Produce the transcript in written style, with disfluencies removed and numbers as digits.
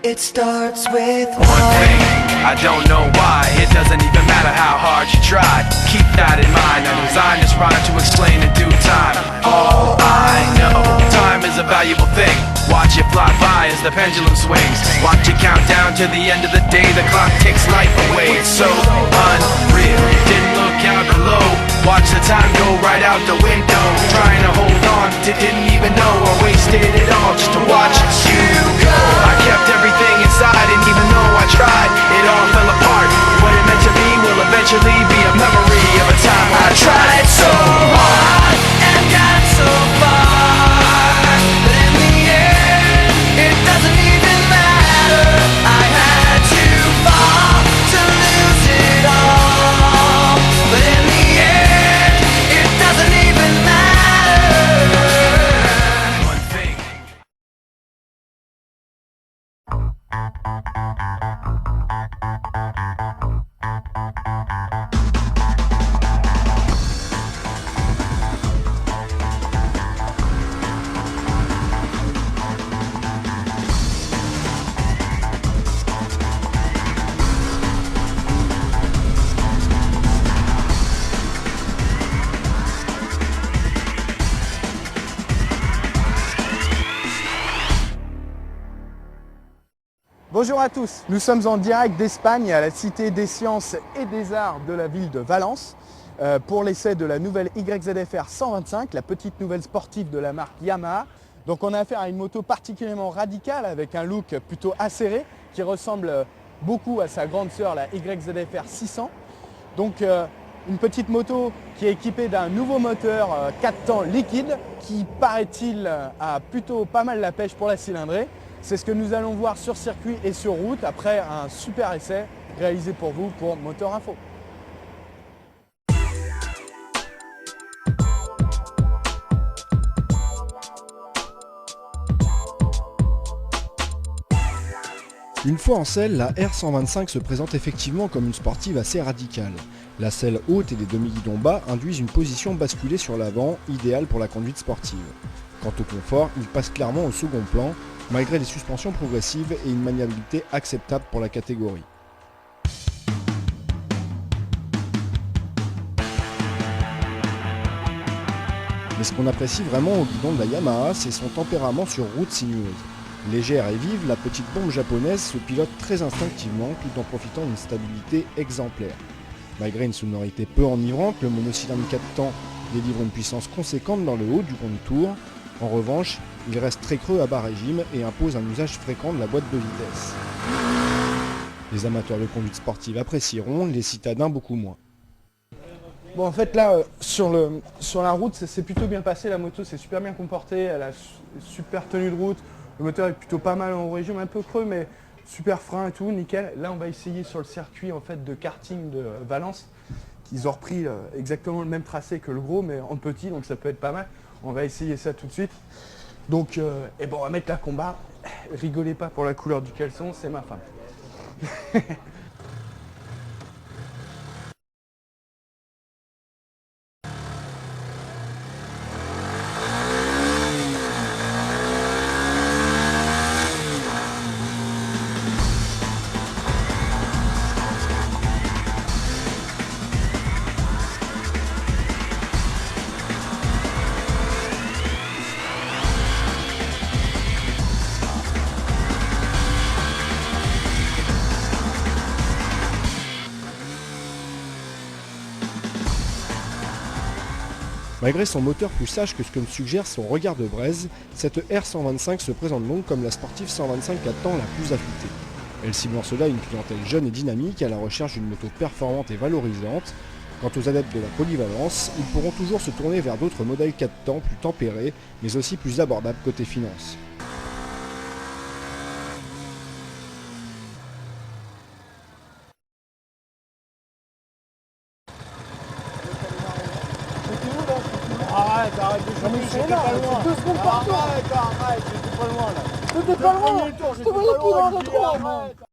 It starts with one thing, I don't know why. It doesn't even matter how hard you try. Keep that in mind. I designed this rhyme to explain in due time. All I know, time is a valuable thing. Watch it fly by as the pendulum swings. Watch it count down to the end of the day. The clock takes life away. It's so unreal. Didn't look out below. Watch the time go right out the window. Trying to hold on to didn't even know I wasted it all just to watch you go. I kept everything inside, and even though I tried, it all fell apart. What it meant to be will eventually be a memory of a time I tried so hard and got so far, but in the end, it doesn't even matter. I had to fall to lose it all, but in the end, it doesn't even matter. One thing. Bonjour à tous, nous sommes en direct d'Espagne à la Cité des Sciences et des Arts de la ville de Valence pour l'essai de la nouvelle YZF-R 125, la petite nouvelle sportive de la marque Yamaha. Donc on a affaire à une moto particulièrement radicale avec un look plutôt acéré qui ressemble beaucoup à sa grande sœur la YZF-R 600. Donc une petite moto qui est équipée d'un nouveau moteur 4 temps liquide qui paraît-il a plutôt pas mal la pêche pour la cylindrée. C'est ce que nous allons voir sur circuit et sur route après un super essai réalisé pour vous pour Motor Info. Une fois en selle, la R125 se présente effectivement comme une sportive assez radicale. La selle haute et les demi-guidons bas induisent une position basculée sur l'avant, idéale pour la conduite sportive. Quant au confort, il passe clairement au second plan, malgré des suspensions progressives et une maniabilité acceptable pour la catégorie. Mais ce qu'on apprécie vraiment au guidon de la Yamaha, c'est son tempérament sur route sinueuse. Légère et vive, la petite bombe japonaise se pilote très instinctivement tout en profitant d'une stabilité exemplaire. Malgré une sonorité peu enivrante, le monocylindre 4 temps délivre une puissance conséquente dans le haut du contour. En revanche, il reste très creux à bas régime et impose un usage fréquent de la boîte de vitesse. Les amateurs de conduite sportive apprécieront, les citadins beaucoup moins. Bon en fait là sur la route c'est plutôt bien passé, la moto s'est super bien comportée, elle a super tenue de route, le moteur est plutôt pas mal en régime, un peu creux mais super frein et tout, nickel. Là on va essayer sur le circuit en fait de karting de Valence, qu'ils ont repris exactement le même tracé que le gros mais en petit, donc ça peut être pas mal. On va essayer ça tout de suite. Donc et bon, on va mettre la combat. Rigolez pas pour la couleur du caleçon, c'est ma femme. Malgré son moteur plus sage que ce que me suggère son regard de braise, cette R125 se présente donc comme la sportive 125 à temps la plus affûtée. Elle cible en cela une clientèle jeune et dynamique à la recherche d'une moto performante et valorisante. Quant aux adeptes de la polyvalence, ils pourront toujours se tourner vers d'autres modèles 4 temps plus tempérés, mais aussi plus abordables côté finance. Arrête de jouer, j'étais pas loin. C'est 2 secondes par tour. Arrête, j'étais pas loin là. T'étais pas loin. Je te voyais plus dans le trou.